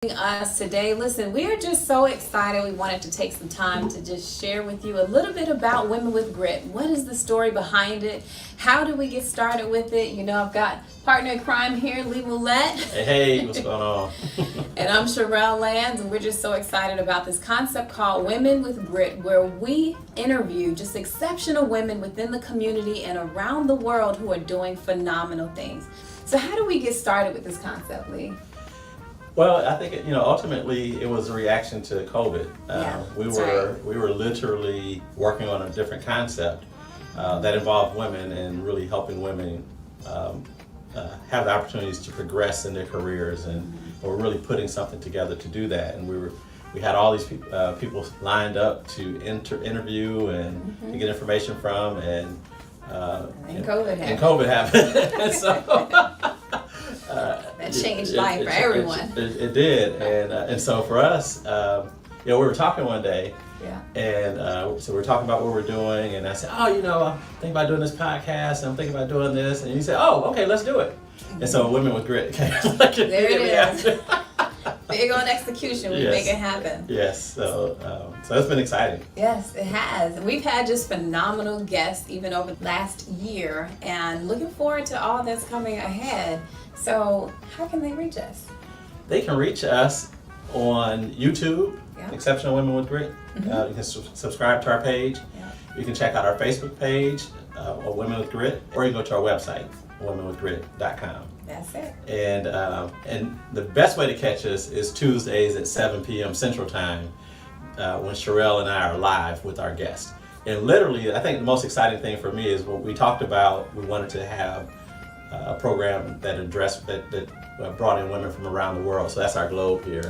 Us today. Listen, we are just so excited. We wanted to take some time to just share with you a little bit about Women with Grit. What is the story behind it? How do we get started with it? You know, I've got partner in crime here, Lee Moulette. Hey, what's going on? And I'm Sherelle Lands, and we're just so excited about this concept called Women with Grit, where we interview just exceptional women within the community and around the world who are doing phenomenal things. So how do we get started with this concept, Lee? Well, I think ultimately it was a reaction to COVID. We were literally working on a different concept that involved women and really helping women have the opportunities to progress in their careers, and we're really putting something together to do that. And we had all these people lined up to interview and to get information from, and COVID happened. And so. That changed life for everyone. It did, and so for us, we were talking one day, and so we were talking about what we're doing, and I said, I'm thinking about doing this podcast, and I'm thinking about doing this, and you said, okay, let's do it. And so Women with Grit came like there it is. Big on execution, we make it happen. Yes, so it's been exciting. Yes, it has. We've had just phenomenal guests even over the last year, and looking forward to all that's coming ahead. So how can they reach us? They can reach us on YouTube, Exceptional Women with Grit. You can subscribe to our page. You can check out our Facebook page, Women with Grit, or you can go to our website, womenwithgrit.com. That's it. And the best way to catch us is Tuesdays at 7 p.m. Central Time, when Sherelle and I are live with our guests. And literally, I think the most exciting thing for me is what we talked about. We wanted to have a program that addressed that brought in women from around the world. So that's our globe here.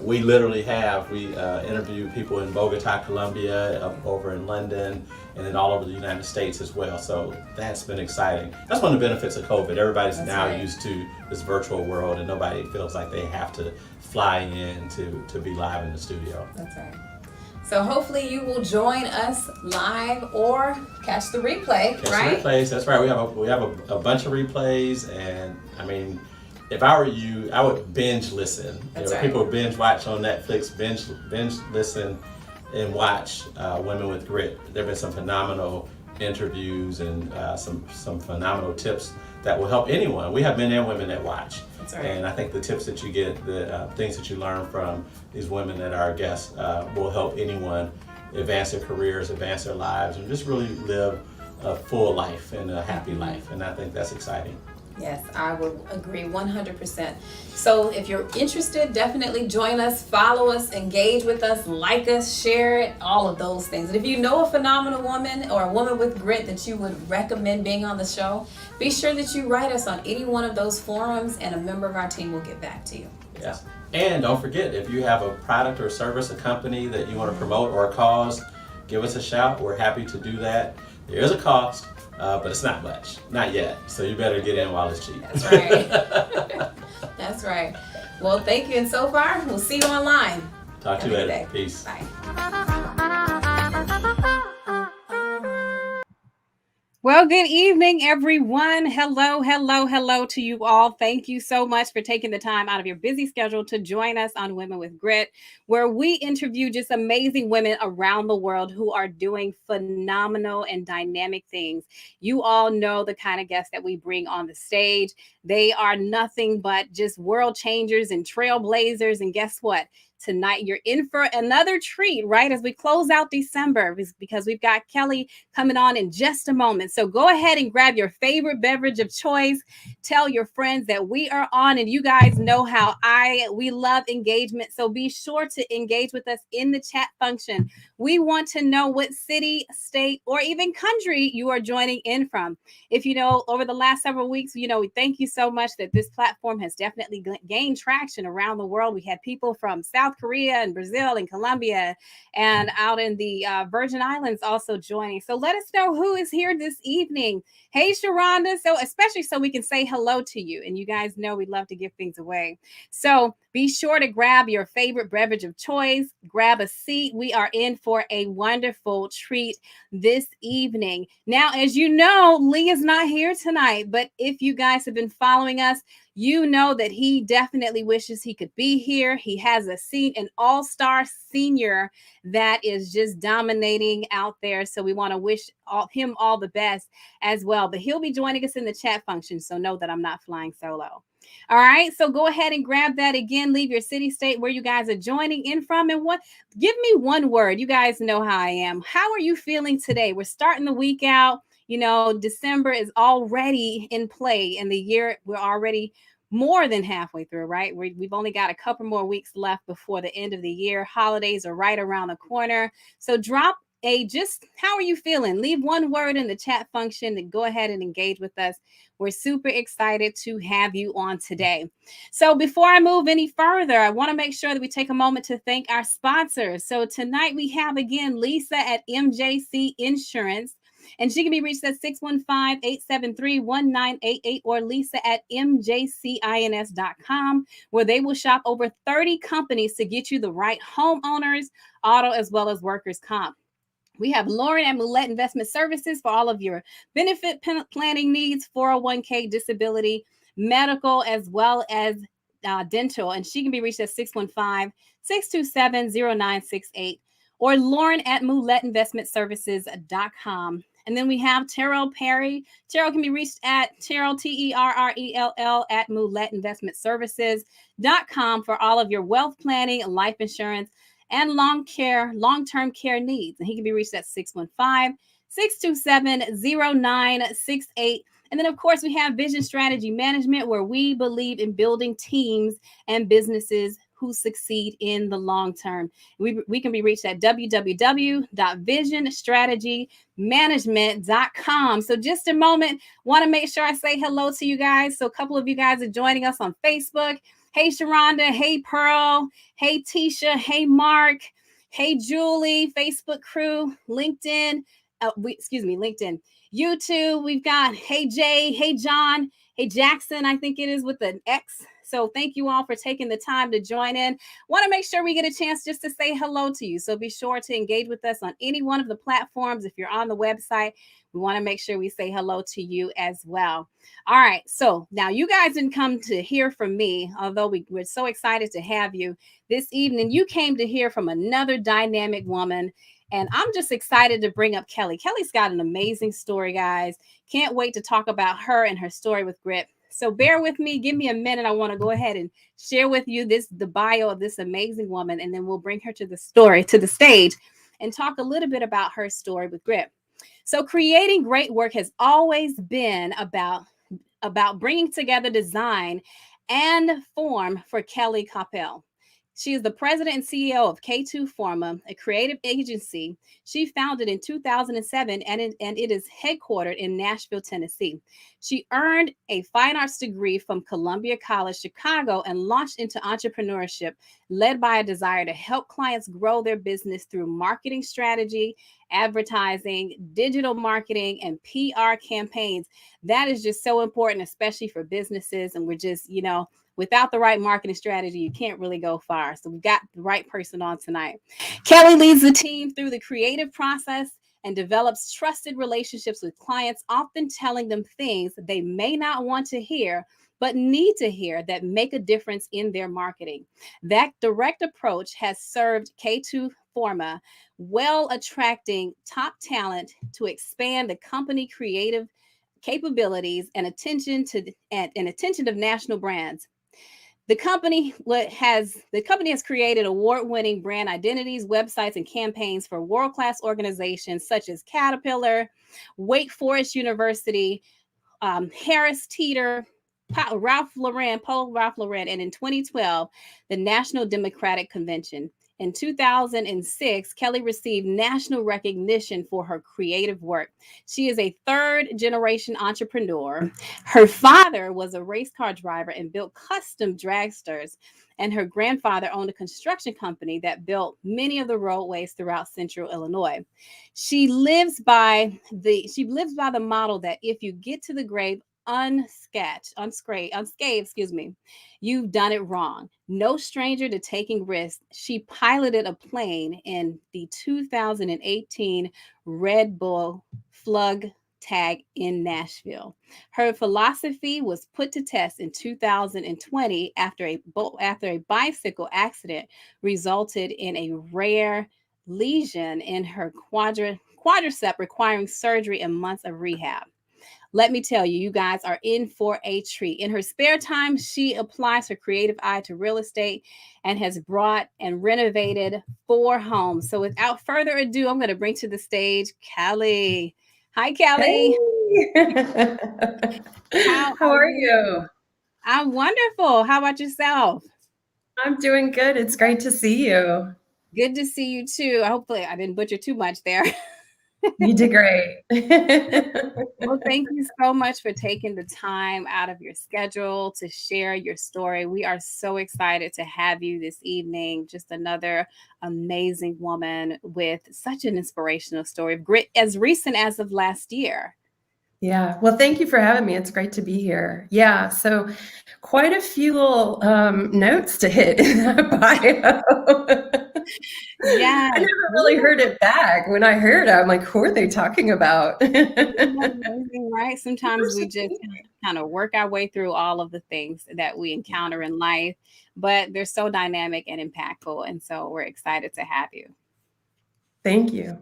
We literally interview people in Bogota, Colombia, over in London, and then all over the United States as well. So that's been exciting. That's one of the benefits of COVID. Everybody's used to this virtual world, and nobody feels like they have to fly in to be live in the studio. That's right. So hopefully you will join us live or catch the replay, right? The replays, that's right. We have a bunch of replays, and I mean, if I were you, I would binge listen. People binge watch on Netflix, binge listen and watch Women with Grit. There have been some phenomenal interviews and some phenomenal tips that will help anyone. We have men and women that watch. That's right. And I think the tips that you get, the things that you learn from these women that are our guests will help anyone advance their careers, advance their lives, and just really live a full life and a happy life. And I think that's exciting. Yes, I would agree 100%. So if you're interested, definitely join us, follow us, engage with us, like us, share it, all of those things. And if you know a phenomenal woman or a woman with grit that you would recommend being on the show, be sure that you write us on any one of those forums, and a member of our team will get back to you. Yes. And don't forget, if you have a product or service, a company that you want to promote or a cause, give us a shout. We're happy to do that. There is a cost. But it's not much, not yet. So you better get in while it's cheap. That's right. That's right. Well, thank you. And so far, we'll see you online. Talk to you later. Peace. Bye. Well, good evening, everyone. Hello to you all. Thank you so much for taking the time out of your busy schedule to join us on Women with Grit, where we interview just amazing women around the world who are doing phenomenal and dynamic things. You all know the kind of guests that we bring on the stage. They are nothing but just world changers and trailblazers. And guess what? Tonight, you're in for another treat, right? As we close out December, because we've got Kelly coming on in just a moment. So go ahead and grab your favorite beverage of choice. Tell your friends that we are on, and you guys know how we love engagement. So be sure to engage with us in the chat function. We want to know what city, state, or even country you are joining in from. If you know, over the last several weeks, we thank you so much that this platform has definitely gained traction around the world. We had people from South Korea and Brazil and Colombia and out in the Virgin Islands also joining. So let us know who is here this evening. Hey, Sharonda. So especially so we can say hello to you. And you guys know we love to give things away. So be sure to grab your favorite beverage of choice, grab a seat. We are in for a wonderful treat this evening. Now, as you know, Lee is not here tonight, but if you guys have been following us, You know that he definitely wishes he could be here. He has an all-star senior that is just dominating out there. So we want to wish him all the best as well. But he'll be joining us in the chat function. So know that I'm not flying solo. All right. So go ahead and grab that again. Leave your city, state where you guys are joining in from. And give me one word. You guys know how I am. How are you feeling today? We're starting the week out. December is already in play, and the year we're already more than halfway through, right? We've only got a couple more weeks left before the end of the year. Holidays are right around the corner. So drop how are you feeling? Leave one word in the chat function and go ahead and engage with us. We're super excited to have you on today. So before I move any further, I want to make sure that we take a moment to thank our sponsors. So tonight we have again Lisa at MJC Insurance. And she can be reached at 615-873-1988 or Lisa at mjcins.com, where they will shop over 30 companies to get you the right homeowners, auto, as well as workers' comp. We have Lauren at Moulette Investment Services for all of your benefit planning needs, 401k, disability, medical, as well as dental. And she can be reached at 615-627-0968 or Lauren at MouletteInvestmentServices.com. And then we have Terrell Perry. Terrell can be reached at Terrell, Terrell, at MouletteInvestmentServices.com for all of your wealth planning, life insurance, and long-term care needs. And he can be reached at 615-627-0968. And then, of course, we have Vision Strategy Management, where we believe in building teams and businesses who succeed in the long term. We can be reached at www.visionstrategymanagement.com. So just a moment, want to make sure I say hello to you guys. So a couple of you guys are joining us on Facebook. Hey, Sharonda. Hey, Pearl. Hey, Tisha. Hey, Mark. Hey, Julie. Facebook crew. LinkedIn. LinkedIn. YouTube. We've got Hey, Jay. Hey, John. Hey, Jackson. I think it is with an X. So thank you all for taking the time to join in. Want to make sure we get a chance just to say hello to you. So be sure to engage with us on any one of the platforms. If you're on the website, we want to make sure we say hello to you as well. All right. So now you guys didn't come to hear from me, although we're so excited to have you this evening. You came to hear from another dynamic woman. And I'm just excited to bring up Kelly. Kelly's got an amazing story, guys. Can't wait to talk about her and her story with Grit. So bear with me. Give me a minute. I want to go ahead and share with you the bio of this amazing woman, and then we'll bring her to the stage and talk a little bit about her story with Grit. So creating great work has always been about bringing together design and form for Kelly Koeppel. She is the president and CEO of K2 Forma, a creative agency she founded in 2007, and it is headquartered in Nashville, Tennessee. She earned a fine arts degree from Columbia College, Chicago, and launched into entrepreneurship, led by a desire to help clients grow their business through marketing strategy, advertising, digital marketing, and PR campaigns. That is just so important, especially for businesses. And we're just, without the right marketing strategy, you can't really go far. So we've got the right person on tonight. Kelly leads the team through the creative process and develops trusted relationships with clients, often telling them things they may not want to hear, but need to hear that make a difference in their marketing. That direct approach has served K2 Forma well, attracting top talent to expand the company creative capabilities and attention of national brands. The company has created award-winning brand identities, websites, and campaigns for world-class organizations such as Caterpillar, Wake Forest University, Harris Teeter, Paul Ralph Lauren, and in 2012, the National Democratic Convention. In 2006, Kelly received national recognition for her creative work. She is a third-generation entrepreneur. Her father was a race car driver and built custom dragsters, and her grandfather owned a construction company that built many of the roadways throughout central Illinois. She lives by the model that if you get to the grave unscathed, you've done it wrong. No stranger to taking risks. She piloted a plane in the 2018 Red Bull tag in Nashville. Her philosophy was put to test in 2020 after a bicycle accident resulted in a rare lesion in her quadricep requiring surgery and months of rehab. Let me tell you, you guys are in for a treat. In her spare time, she applies her creative eye to real estate and has brought and renovated 4 homes. So without further ado, I'm going to bring to the stage Kelly. Hi, Kelly. Hey. How are you? I'm wonderful. How about yourself? I'm doing good. It's great to see you. Good to see you too. Hopefully, I didn't butcher too much there. You did great. Well, thank you so much for taking the time out of your schedule to share your story. We are so excited to have you this evening. Just another amazing woman with such an inspirational story of grit as recent as of last year. Yeah. Well, thank you for having me. It's great to be here. Yeah. So quite a few little notes to hit in that bio. Yeah. I never really heard it back. When I heard it, I'm like, who are they talking about? Amazing, right? Sometimes we just kind of work our way through all of the things that we encounter in life, but they're so dynamic and impactful. And so we're excited to have you. Thank you.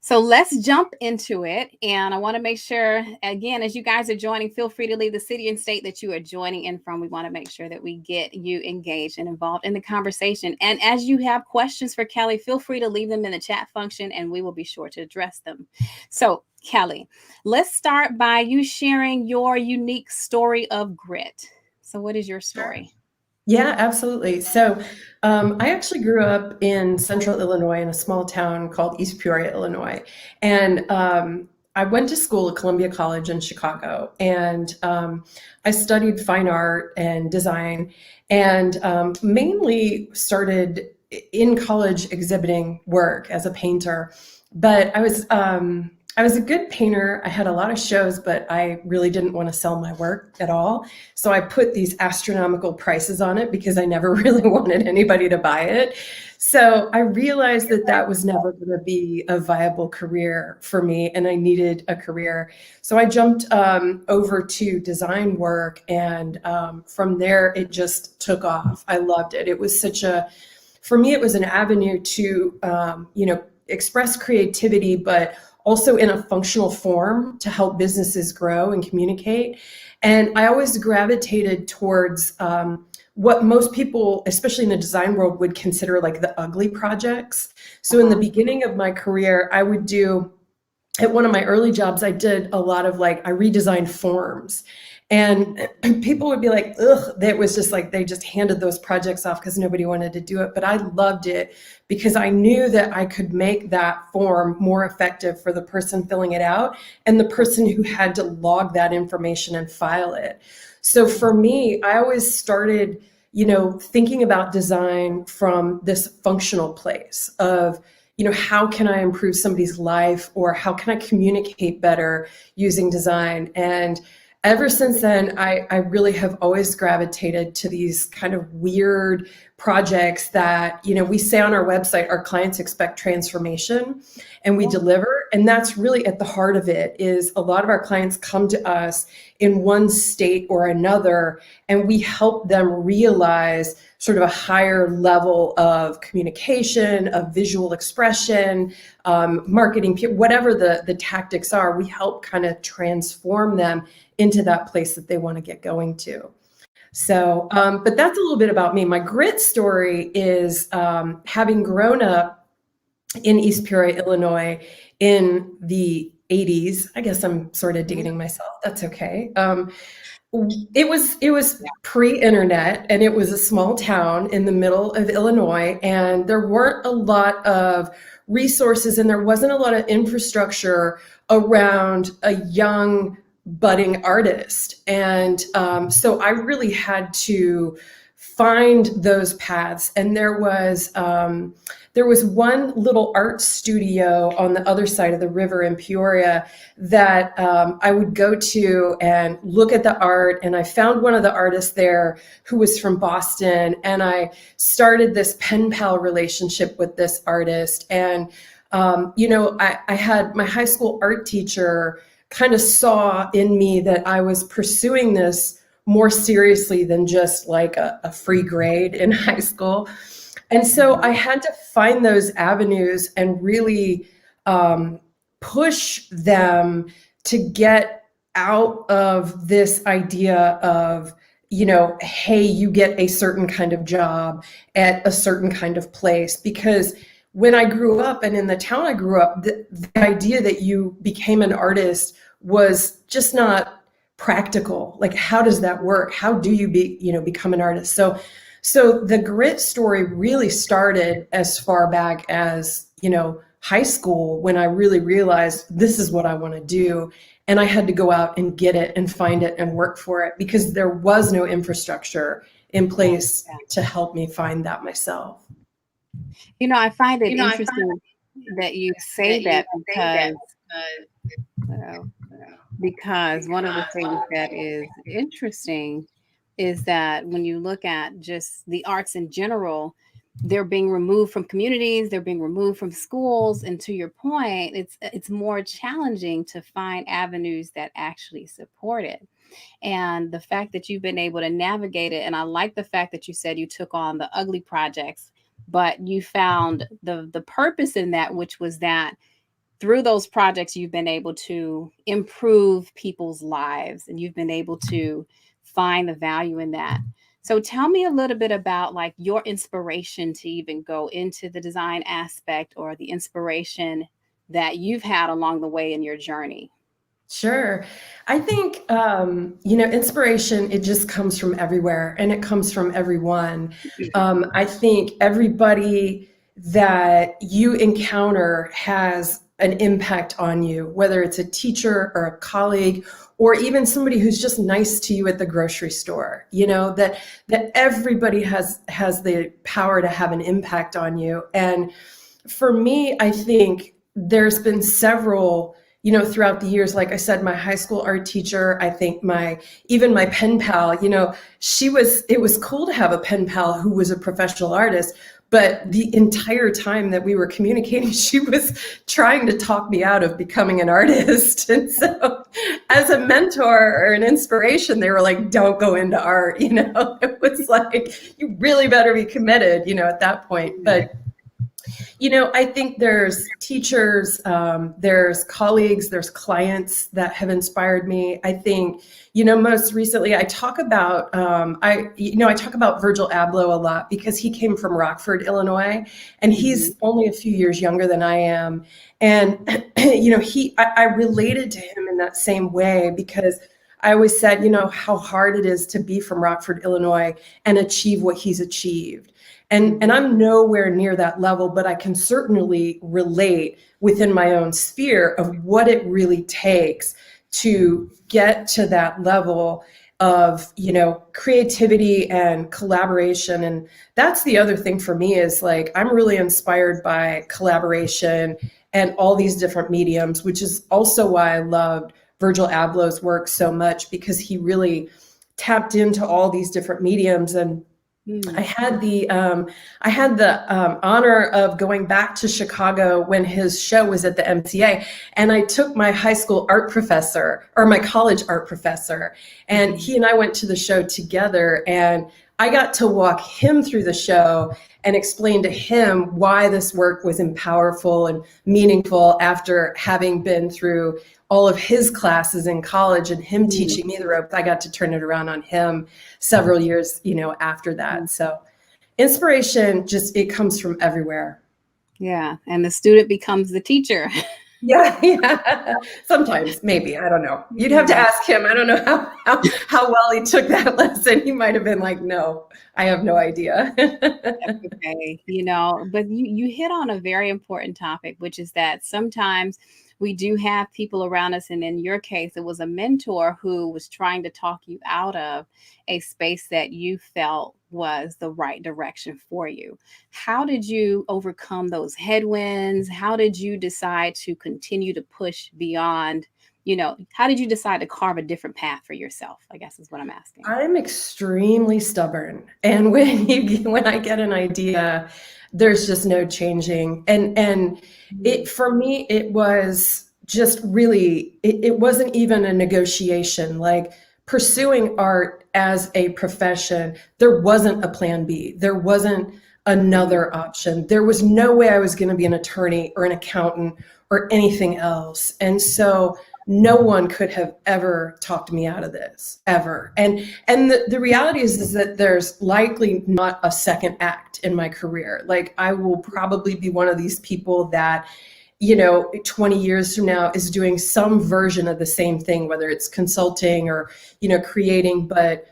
So let's jump into it. And I want to make sure, again, as you guys are joining, feel free to leave the city and state that you are joining in from. We want to make sure that we get you engaged and involved in the conversation. And as you have questions for Kelly, feel free to leave them in the chat function and we will be sure to address them. So Kelly, let's start by you sharing your unique story of grit. So what is your story? Yeah, absolutely. So I actually grew up in central Illinois in a small town called East Peoria, Illinois. And I went to school at Columbia College in Chicago. And I studied fine art and design and mainly started in college exhibiting work as a painter. But I was a good painter. I had a lot of shows, but I really didn't want to sell my work at all. So I put these astronomical prices on it because I never really wanted anybody to buy it. So I realized that that was never going to be a viable career for me, and I needed a career. So I jumped over to design work, and from there, it just took off. I loved it. It was for me, it was an avenue to, express creativity, but also in a functional form to help businesses grow and communicate. And I always gravitated towards what most people, especially in the design world, would consider like the ugly projects. So in the beginning of my career, at one of my early jobs, I did a lot of I redesigned forms. And people would be like, ugh, that was just like, they just handed those projects off because nobody wanted to do it. But I loved it because I knew that I could make that form more effective for the person filling it out and the person who had to log that information and file it. So for me, I always started, thinking about design from this functional place of, how can I improve somebody's life, or how can I communicate better using design? And ever since then, I really have always gravitated to these kind of weird projects that, we say on our website, our clients expect transformation and we deliver. And that's really at the heart of it. Is a lot of our clients come to us in one state or another, and we help them realize sort of a higher level of communication, of visual expression, marketing, whatever the tactics are. We help kind of transform them into that place that they want to get going to. So, but that's a little bit about me. My grit story is having grown up in East Peoria, Illinois in the 80s. I guess I'm sort of dating myself. That's okay. It was pre-internet, and it was a small town in the middle of Illinois, and there weren't a lot of resources and there wasn't a lot of infrastructure around a young budding artist. And so I really had to find those paths. And there was one little art studio on the other side of the river in Peoria that I would go to and look at the art. And I found one of the artists there who was from Boston. And I started this pen pal relationship with this artist. And, I had my high school art teacher kind of saw in me that I was pursuing this more seriously than just like a free grade in high school. And so I had to find those avenues and really push them to get out of this idea of, hey, you get a certain kind of job at a certain kind of place. Because when I grew up and in the town I grew up, the idea that you became an artist was just not practical. Like, how does that work? How do you become an artist? So the grit story really started as far back as, high school, when I really realized this is what I want to do. And I had to go out and get it and find it and work for it, because there was no infrastructure in place to help me find that myself. I find it interesting that you say that, because one of the things that is interesting is that when you look at just the arts in general, they're being removed from communities, they're being removed from schools. And to your point, it's more challenging to find avenues that actually support it. And the fact that you've been able to navigate it, and I like the fact that you said you took on the ugly projects, but you found the purpose in that, which was that through those projects, you've been able to improve people's lives, and you've been able to find the value in that. So tell me a little bit about like your inspiration to even go into the design aspect, or the inspiration that you've had along the way in your journey. Sure. I think, inspiration, it just comes from everywhere, and it comes from everyone. I think everybody that you encounter has an impact on you, whether it's a teacher or a colleague, or even somebody who's just nice to you at the grocery store. That everybody has the power to have an impact on you. And for me, I think there's been several, throughout the years. Like I said, my high school art teacher, I think even my pen pal, it was cool to have a pen pal who was a professional artist. But the entire time that we were communicating, she was trying to talk me out of becoming an artist. And so as a mentor or an inspiration, they were like, don't go into art. It was like, you really better be committed, at that point. But I think there's teachers, there's colleagues, there's clients that have inspired me. I think, most recently I talk about, I talk about Virgil Abloh a lot, because he came from Rockford, Illinois, and he's only a few years younger than I am. And, I related to him in that same way, because I always said, how hard it is to be from Rockford, Illinois, and achieve what he's achieved. And I'm nowhere near that level, but I can certainly relate within my own sphere of what it really takes to get to that level of, creativity and collaboration. And that's the other thing for me, is like, I'm really inspired by collaboration and all these different mediums, which is also why I loved Virgil Abloh's work so much, because he really tapped into all these different mediums. And I had the honor of going back to Chicago when his show was at the MCA, and I took my high school art professor, or my college art professor, and he and I went to the show together, and I got to walk him through the show and explain to him why this work was powerful and meaningful, after having been through all of his classes in college and him teaching me the ropes. I got to turn it around on him several years, after that. So inspiration, it comes from everywhere. Yeah. And the student becomes the teacher. Yeah. Sometimes, maybe, I don't know. You'd have to ask him. I don't know how well he took that lesson. He might have been like, no, I have no idea. That's okay. But you hit on a very important topic, which is that sometimes we do have people around us. And in your case, it was a mentor who was trying to talk you out of a space that you felt was the right direction for you. How did you overcome those headwinds? How did you decide to continue to push beyond? How did you decide to carve a different path for yourself? I guess is what I'm asking. I'm extremely stubborn. And when I get an idea, there's just no changing. And for me, it was just really, it wasn't even a negotiation. Like pursuing art as a profession, there wasn't a plan B. There wasn't another option. There was no way I was going to be an attorney or an accountant or anything else. And so no one could have ever talked me out of this, ever. And the reality is that there's likely not a second act in my career. Like I will probably be one of these people that, 20 years from now is doing some version of the same thing, whether it's consulting or, creating, but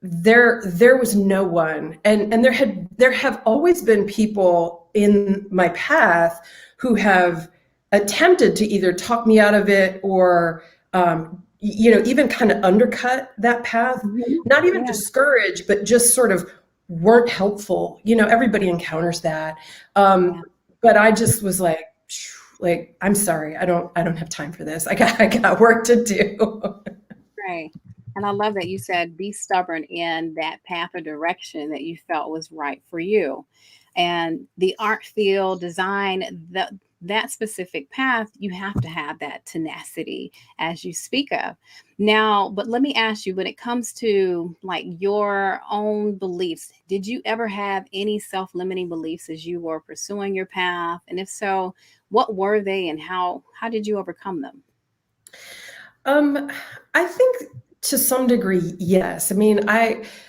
there was no one. And there have always been people in my path who have attempted to either talk me out of it or, even kind of undercut that path, not even discourage, but just sort of weren't helpful. Everybody encounters that. But I just was like, I'm sorry, I don't have time for this. I got work to do. Right. And I love that you said be stubborn in that path or direction that you felt was right for you. And the art field, design, that specific path, you have to have that tenacity as you speak of. Now, but let me ask you, when it comes to like your own beliefs, did you ever have any self-limiting beliefs as you were pursuing your path? And if so, what were they and how did you overcome them? I think to some degree, yes. I mean,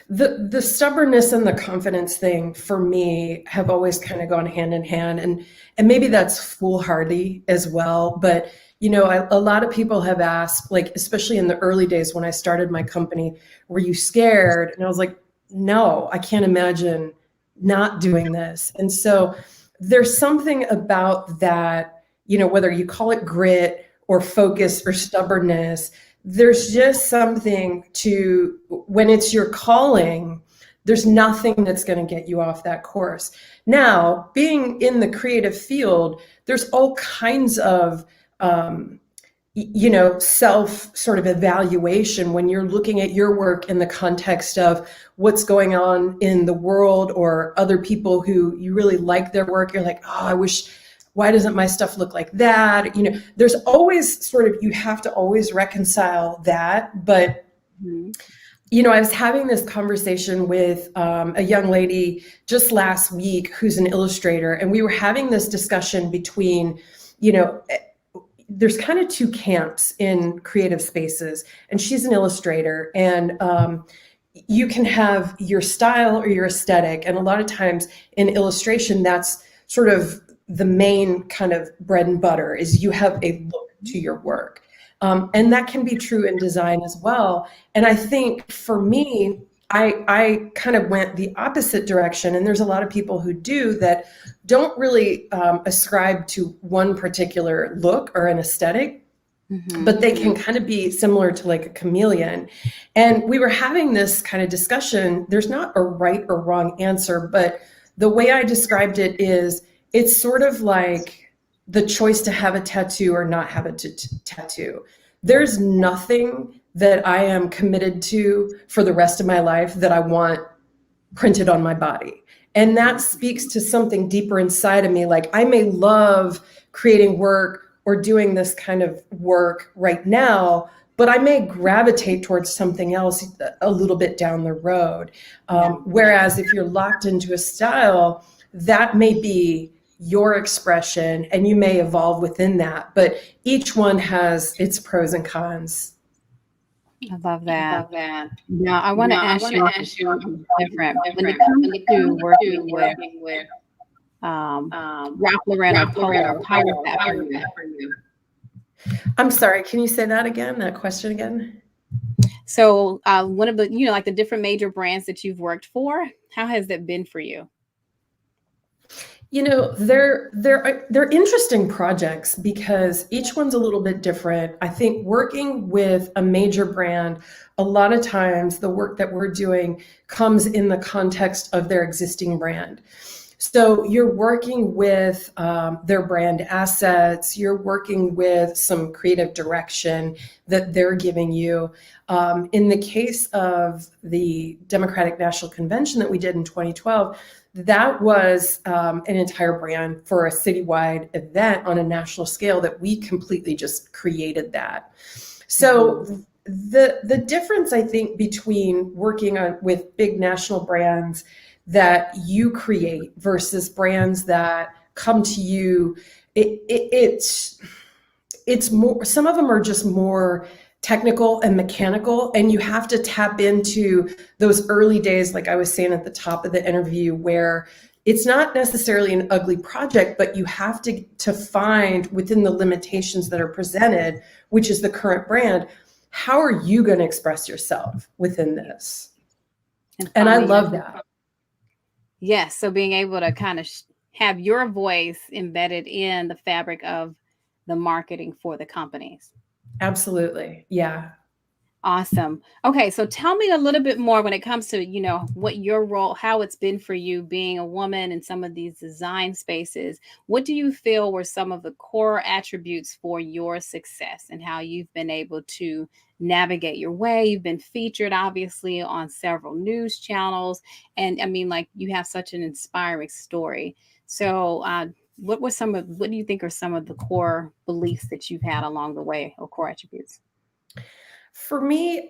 the stubbornness and the confidence thing for me have always kind of gone hand in hand, and maybe that's foolhardy as well. But a lot of people have asked, like especially in the early days when I started my company, were you scared? And I was like, no, I can't imagine not doing this. And so there's something about that, whether you call it grit or focus or stubbornness, there's just something to, when it's your calling, there's nothing that's going to get you off that course. Now, being in the creative field, there's all kinds of, self sort of evaluation when you're looking at your work in the context of what's going on in the world or other people who you really like their work. You're like, oh, why doesn't my stuff look like that? There's always sort of, you have to always reconcile that. But, I was having this conversation with a young lady just last week who's an illustrator. And we were having this discussion between, there's kind of two camps in creative spaces. And she's an illustrator. And you can have your style or your aesthetic. And a lot of times in illustration, that's sort of the main kind of bread and butter is you have a look to your work. And that can be true in design as well. And I think for me, I kind of went the opposite direction. And there's a lot of people who do that don't really ascribe to one particular look or an aesthetic, but they can kind of be similar to like a chameleon. And we were having this kind of discussion. There's not a right or wrong answer, but the way I described it is, it's sort of like the choice to have a tattoo or not have a tattoo. There's nothing that I am committed to for the rest of my life that I want printed on my body. And that speaks to something deeper inside of me. Like I may love creating work or doing this kind of work right now, but I may gravitate towards something else a little bit down the road. Whereas if you're locked into a style, that may be your expression and you may evolve within that, but each one has its pros and cons. I love that. Now I want to ask you something different. When it comes to working with Ralph Lauren Polo, how was that for you? I'm sorry, can you say that question again? So one of the, like the different major brands that you've worked for, how has that been for you? They're interesting projects because each one's a little bit different. I think working with a major brand, a lot of times the work that we're doing comes in the context of their existing brand. So you're working with their brand assets, you're working with some creative direction that they're giving you. In the case of the Democratic National Convention that we did in 2012, that was an entire brand for a citywide event on a national scale that we completely just created that. So the difference, I think, between working with big national brands that you create versus brands that come to you, it's more, some of them are just more technical and mechanical, and you have to tap into those early days, like I was saying at the top of the interview, where it's not necessarily an ugly project, but you have to find within the limitations that are presented, which is the current brand, how are you going to express yourself within this? And I love that. Yes. So being able to kind of have your voice embedded in the fabric of the marketing for the companies. Absolutely. Yeah. Awesome. Okay. So tell me a little bit more when it comes to, what your role, how it's been for you being a woman in some of these design spaces. What do you feel were some of the core attributes for your success and how you've been able to navigate your way? You've been featured obviously on several news channels. And I mean, like, you have such an inspiring story. So, what do you think are some of the core beliefs that you've had along the way, or core attributes? For me,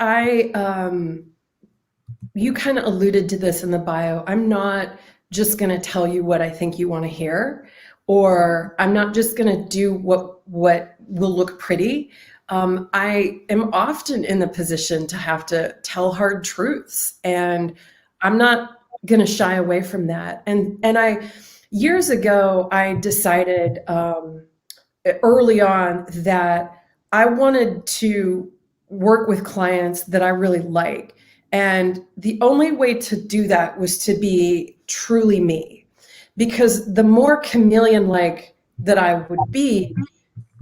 you kind of alluded to this in the bio. I'm not just going to tell you what I think you want to hear, or I'm not just going to do what will look pretty. I am often in the position to have to tell hard truths, and I'm not going to shy away from that. Years ago, I decided early on that I wanted to work with clients that I really like. And the only way to do that was to be truly me. Because the more chameleon-like that I would be,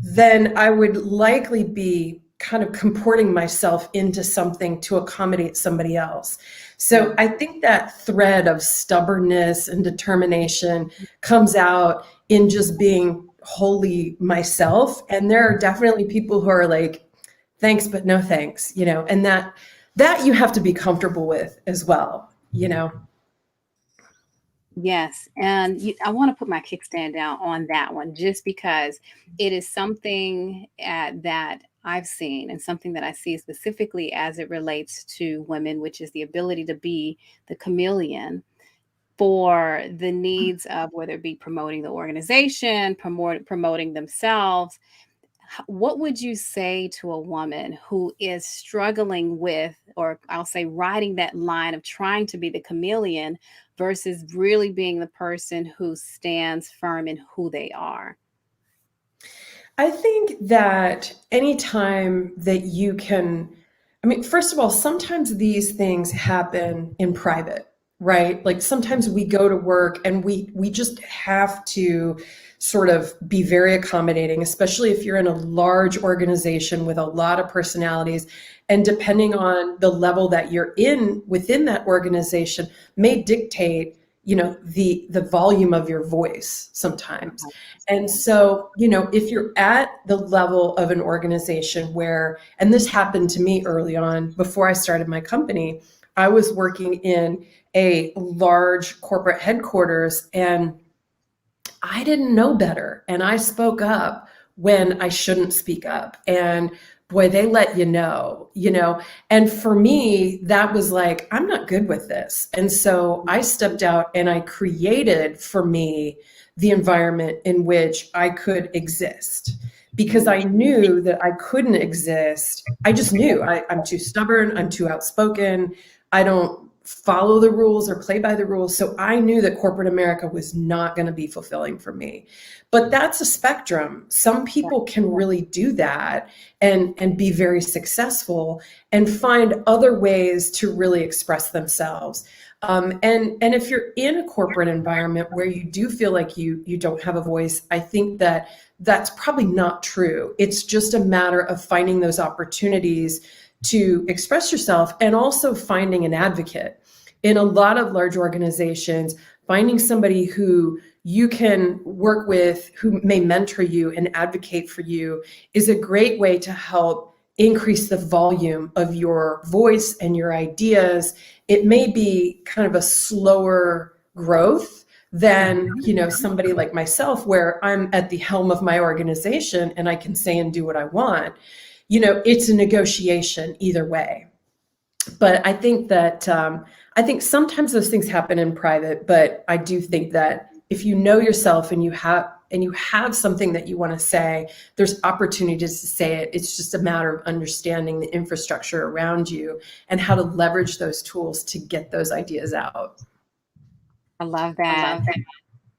then I would likely be kind of comporting myself into something to accommodate somebody else. So I think that thread of stubbornness and determination comes out in just being wholly myself. And there are definitely people who are like, thanks, but no thanks, and that you have to be comfortable with as well, Yes. And I want to put my kickstand down on that one, just because it is something that I've seen, and something that I see specifically as it relates to women, which is the ability to be the chameleon for the needs of, whether it be promoting the organization, promoting themselves. What would you say to a woman who is struggling with, or I'll say riding that line of trying to be the chameleon versus really being the person who stands firm in who they are? I think that anytime that you can, first of all, sometimes these things happen in private, right? Like sometimes we go to work and we just have to sort of be very accommodating, especially if you're in a large organization with a lot of personalities. And depending on the level that you're in within that organization may dictate, the volume of your voice sometimes. And so, if you're at the level of an organization where, and this happened to me early on before I started my company, I was working in a large corporate headquarters and I didn't know better. And I spoke up when I shouldn't speak up. And boy, they let you know. And for me, that was like, I'm not good with this. And so I stepped out and I created for me the environment in which I could exist, because I knew that I couldn't exist. I just knew I'm too stubborn. I'm too outspoken. I don't follow the rules or play by the rules. So I knew that corporate America was not going to be fulfilling for me. But that's a spectrum. Some people can really do that and be very successful and find other ways to really express themselves. And if you're in a corporate environment where you do feel like you don't have a voice, I think that that's probably not true. It's just a matter of finding those opportunities to express yourself, and also finding an advocate. In a lot of large organizations, finding somebody who you can work with, who may mentor you and advocate for you, is a great way to help increase the volume of your voice and your ideas. It may be kind of a slower growth than, somebody like myself, where I'm at the helm of my organization and I can say and do what I want. It's a negotiation either way. But I think that I think sometimes those things happen in private, but I do think that if you know yourself and you have something that you want to say, there's opportunities to say it. It's just a matter of understanding the infrastructure around you and how to leverage those tools to get those ideas out. I love that.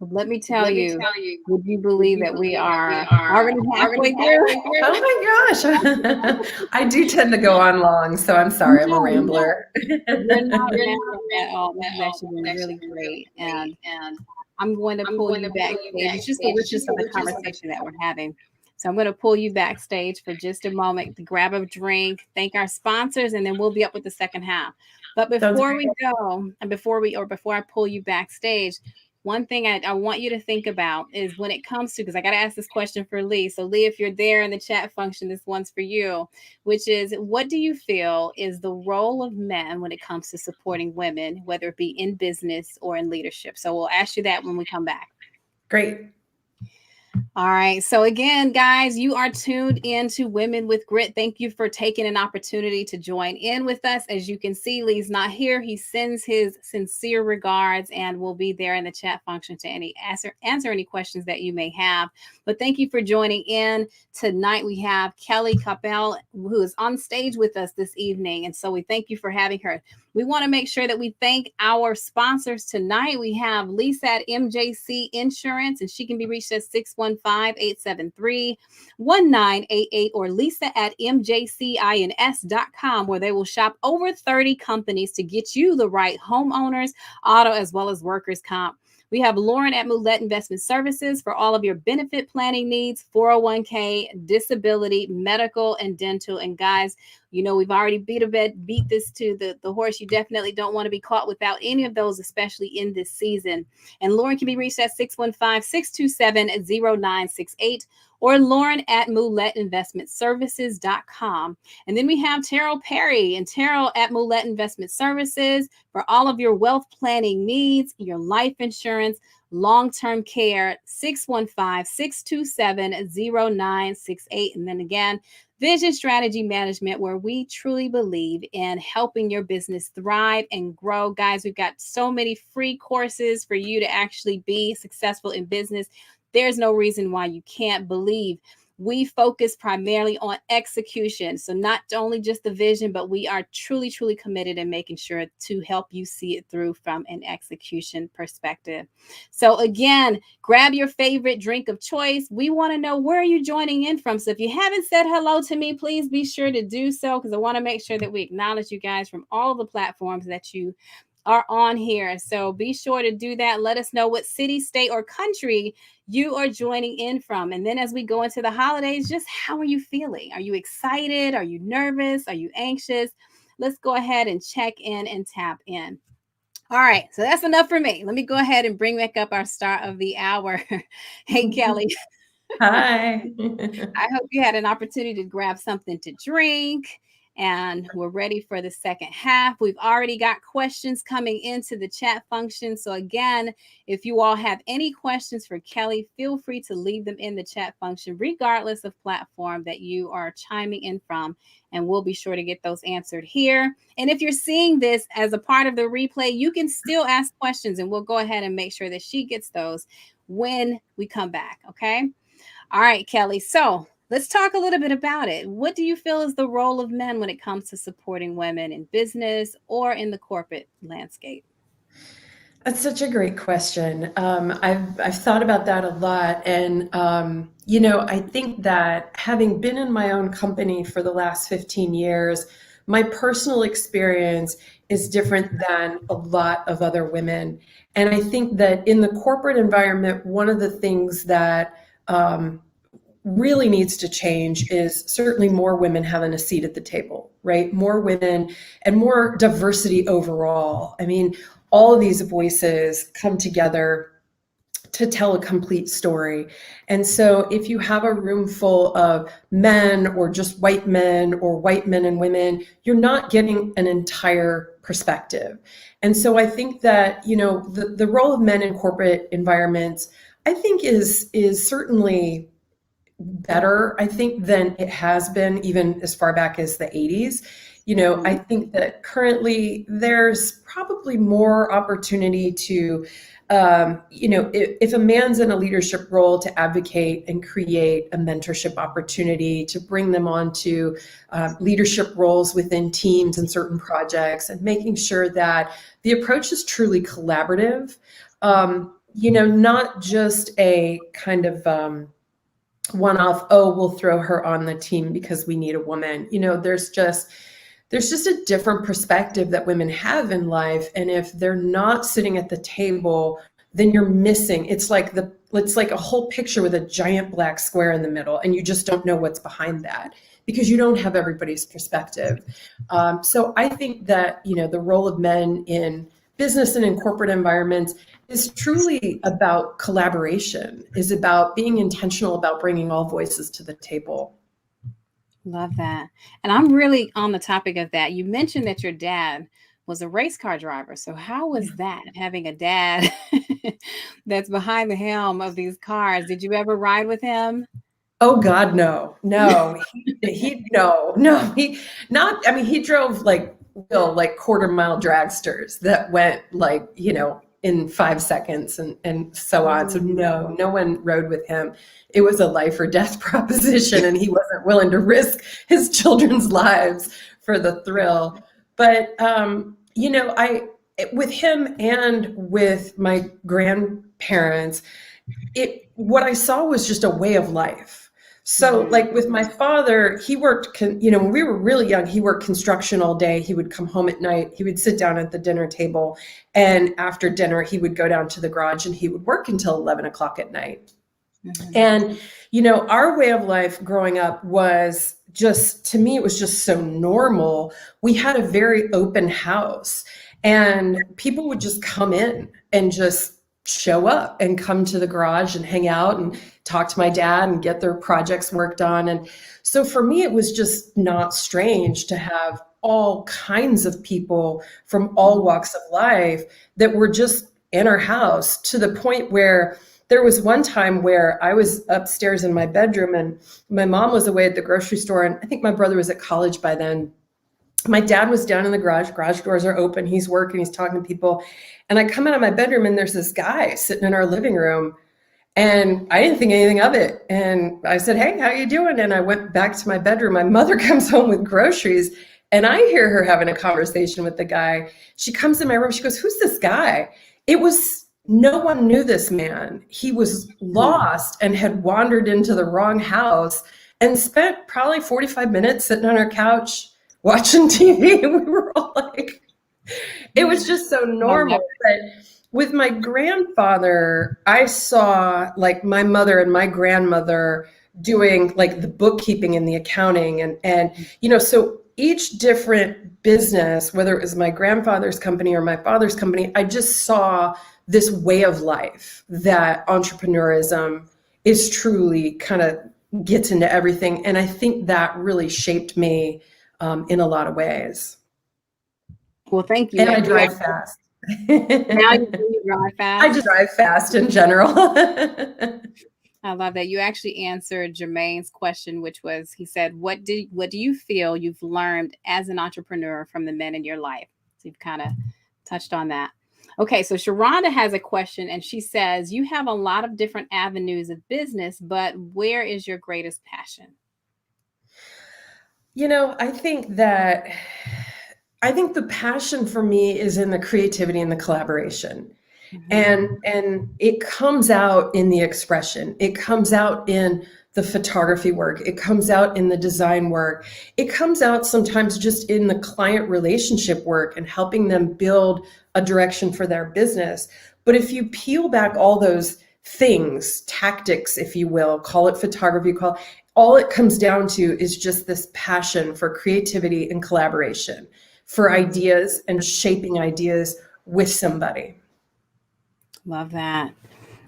Let me tell you, would you believe that we are already halfway through? Oh my gosh. I do tend to go on long, so I'm sorry, I'm a rambler. You're not rambling at all. This has actually been really great. And I'm going to pull you backstage. It's just the richness of the conversation that we're having. So I'm going to pull you backstage for just a moment to grab a drink, thank our sponsors, and then we'll be up with the second half. But before we go, and before I pull you backstage, one thing I want you to think about is when it comes to, because I got to ask this question for Lee. So Lee, if you're there in the chat function, this one's for you, which is, what do you feel is the role of men when it comes to supporting women, whether it be in business or in leadership? So we'll ask you that when we come back. Great. All right. So again, guys, you are tuned into Women with Grit. Thank you for taking an opportunity to join in with us. As you can see, Lee's not here. He sends his sincere regards and will be there in the chat function to answer any questions that you may have. But thank you for joining in. Tonight, we have Kelly Koeppel, who is on stage with us this evening. And so we thank you for having her. We want to make sure that we thank our sponsors tonight. We have Lisa at MJC Insurance, and she can be reached at 615-873-1988 or Lisa at mjcins.com, where they will shop over 30 companies to get you the right homeowners, auto, as well as workers' comp. We have Lauren at Moulette Investment Services for all of your benefit planning needs, 401k, disability, medical, and dental. And guys, we've already beat this to the horse. You definitely don't want to be caught without any of those, especially in this season. And Lauren can be reached at 615-627-0968 or Lauren at MouletteInvestmentServices.com. And then we have Terrell Perry and Terrell at Moulette Investment Services for all of your wealth planning needs, your life insurance, long-term care, 615-627-0968. And then again, Vision Strategy Management, where we truly believe in helping your business thrive and grow. Guys, we've got so many free courses for you to actually be successful in business. There's no reason why you can't believe. We focus primarily on execution. So not only just the vision, but we are truly, truly committed in making sure to help you see it through from an execution perspective. So again, grab your favorite drink of choice. We want to know, where are you joining in from? So if you haven't said hello to me, please be sure to do so, because I want to make sure that we acknowledge you guys from all the platforms that you are on here. So be sure to do that. Let us know what city, state, or country you are joining in from. And then as we go into the holidays, just how are you feeling? Are you excited? Are you nervous? Are you anxious? Let's go ahead and check in and tap in. All right. So that's enough for me. Let me go ahead and bring back up our start of the hour. Hey, Kelly. Hi. I hope you had an opportunity to grab something to drink. And we're ready for the second half. We've already got questions coming into the chat function. So again, if you all have any questions for Kelly, feel free to leave them in the chat function, regardless of platform that you are chiming in from. And we'll be sure to get those answered here. And if you're seeing this as a part of the replay, you can still ask questions, and we'll go ahead and make sure that she gets those when we come back. Okay. All right, Kelly. So let's talk a little bit about it. What do you feel is the role of men when it comes to supporting women in business or in the corporate landscape? That's such a great question. I've thought about that a lot. And, I think that having been in my own company for the last 15 years, my personal experience is different than a lot of other women. And I think that in the corporate environment, one of the things that really needs to change is certainly more women having a seat at the table, right? More women and more diversity overall. I mean, all of these voices come together to tell a complete story. And so if you have a room full of men or just white men or white men and women, you're not getting an entire perspective. And so I think that, the role of men in corporate environments, I think is certainly better, I think, than it has been even as far back as the 80s. I think that currently there's probably more opportunity to, if a man's in a leadership role, to advocate and create a mentorship opportunity, to bring them onto leadership roles within teams and certain projects, and making sure that the approach is truly collaborative, not just a kind of one-off, we'll throw her on the team because we need a woman. There's just a different perspective that women have in life. And if they're not sitting at the table, then you're missing. It's like a whole picture with a giant black square in the middle, and you just don't know what's behind that because you don't have everybody's perspective. So I think that, the role of men in business and in corporate environments is truly about collaboration, is about being intentional about bringing all voices to the table. Love that. And I'm really on the topic of that. You mentioned that your dad was a race car driver. So how was that, having a dad that's behind the helm of these cars? Did you ever ride with him? Oh God, no. He drove like quarter-mile dragsters that went in 5 seconds and so on. So no one rode with him. It was a life or death proposition, and he wasn't willing to risk his children's lives for the thrill. But with him and with my grandparents, what I saw was just a way of life. So with my father, he worked, when we were really young, he worked construction all day. He would come home at night. He would sit down at the dinner table. And after dinner, he would go down to the garage and he would work until 11 o'clock at night. Mm-hmm. And, our way of life growing up was just, to me, it was just so normal. We had a very open house, and people would just come in and just show up and come to the garage and hang out and talk to my dad and get their projects worked on. And so for me, it was just not strange to have all kinds of people from all walks of life that were just in our house, to the point where there was one time where I was upstairs in my bedroom and my mom was away at the grocery store. And I think my brother was at college by then. My dad was down in the garage doors are open. He's working, he's talking to people. And I come out of my bedroom and there's this guy sitting in our living room, and I didn't think anything of it. And I said, "Hey, how you doing?" And I went back to my bedroom. My mother comes home with groceries, and I hear her having a conversation with the guy. She comes in my room. She goes, "Who's this guy?" No one knew this man. He was lost and had wandered into the wrong house and spent probably 45 minutes sitting on our couch watching TV. And we were all like, it was just so normal. But with my grandfather, I saw my mother and my grandmother doing the bookkeeping and the accounting. And so each different business, whether it was my grandfather's company or my father's company, I just saw this way of life that entrepreneurism is truly kind of gets into everything. And I think that really shaped me in a lot of ways. Well, thank you. And I drive fast. Now you drive fast? I just drive fast in general. I love that. You actually answered Jermaine's question, which was, he said, what do you feel you've learned as an entrepreneur from the men in your life? So you've kind of touched on that. Okay, so Sharonda has a question, and she says, you have a lot of different avenues of business, but where is your greatest passion? I think the passion for me is in the creativity and the collaboration. Mm-hmm. And it comes out in the expression. It comes out in the photography work. It comes out in the design work. It comes out sometimes just in the client relationship work and helping them build a direction for their business. But if you peel back all those things, tactics, if you will, call it photography, all it comes down to is just this passion for creativity and collaboration, for ideas and shaping ideas with somebody. Love that.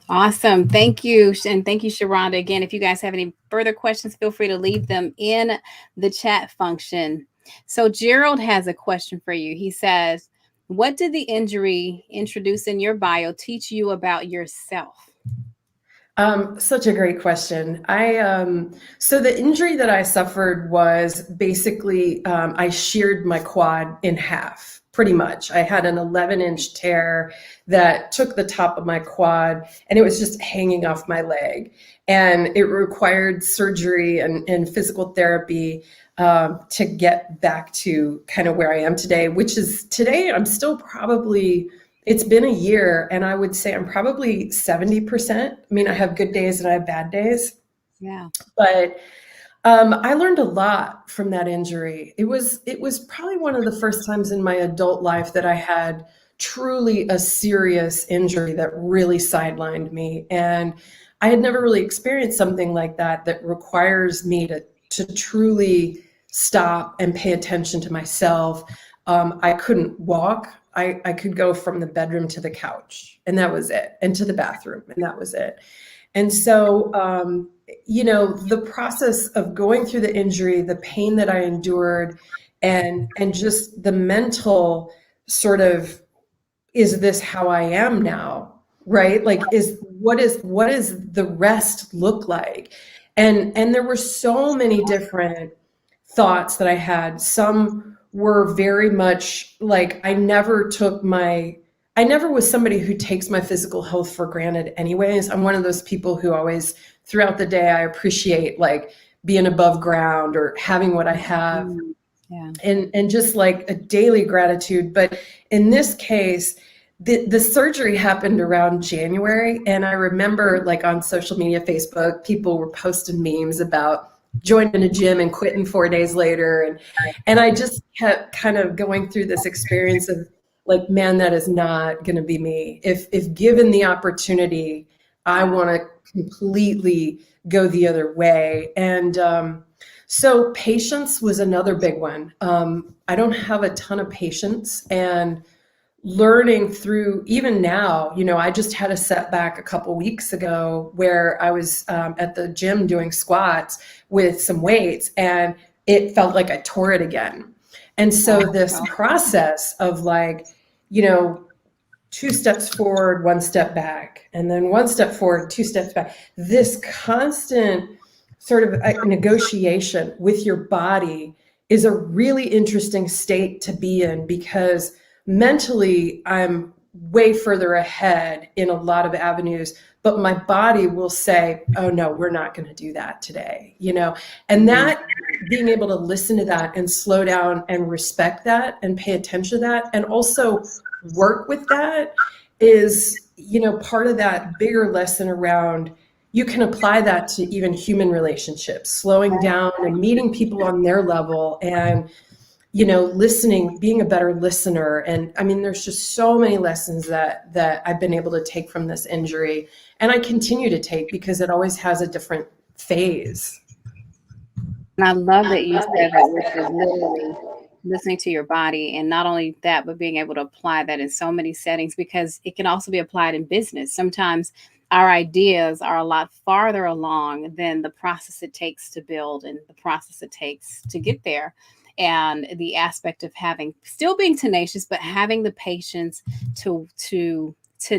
Awesome. Thank you. And thank you, Sharonda. Again, if you guys have any further questions, feel free to leave them in the chat function. So Gerald has a question for you. He says, what did the injury introduced in your bio teach you about yourself? Such a great question. So the injury that I suffered was basically, I sheared my quad in half, pretty much. I had an 11-inch tear that took the top of my quad and it was just hanging off my leg. And it required surgery and physical therapy to get back to kind of where I am today, which is today I'm still probably, it's been a year and I would say I'm probably 70%. I mean, I have good days and I have bad days. Yeah. But I learned a lot from that injury. It was probably one of the first times in my adult life that I had truly a serious injury that really sidelined me. And I had never really experienced something like that that requires me to truly stop and pay attention to myself. I couldn't walk. I could go from the bedroom to the couch and that was it, and to the bathroom and that was it. And so, the process of going through the injury, the pain that I endured, and just the mental sort of, is this how I am now? Right? Like, what is the rest look like? And there were so many different thoughts that I had. Some were very much like, I never was somebody who takes my physical health for granted anyways. I'm one of those people who always, throughout the day, I appreciate like being above ground or having what I have. Yeah. And just like a daily gratitude. But in this case, the surgery happened around January. And I remember like on social media, Facebook, people were posting memes about joining a gym and quitting 4 days later. And I just kept kind of going through this experience of like, man, that is not going to be me. If given the opportunity, I want to completely go the other way. And so patience was another big one. I don't have a ton of patience, and learning through, even now, I just had a setback a couple weeks ago where I was at the gym doing squats with some weights and it felt like I tore it again. And so this process of like, 2 steps forward, 1 step back, and then 1 step forward, 2 steps back, this constant sort of negotiation with your body is a really interesting state to be in, because mentally I'm way further ahead in a lot of avenues, but my body will say, oh no, we're not going to do that today, and that, being able to listen to that and slow down and respect that and pay attention to that and also work with that is, part of that bigger lesson around, you can apply that to even human relationships, slowing down and meeting people on their level and listening, being a better listener. And I mean, there's just so many lessons that I've been able to take from this injury, and I continue to take because it always has a different phase. And I love that you said that, which is literally listening to your body. And not only that, but being able to apply that in so many settings, because it can also be applied in business. Sometimes our ideas are a lot farther along than the process it takes to build and the process it takes to get there. And the aspect of still being tenacious, but having the patience to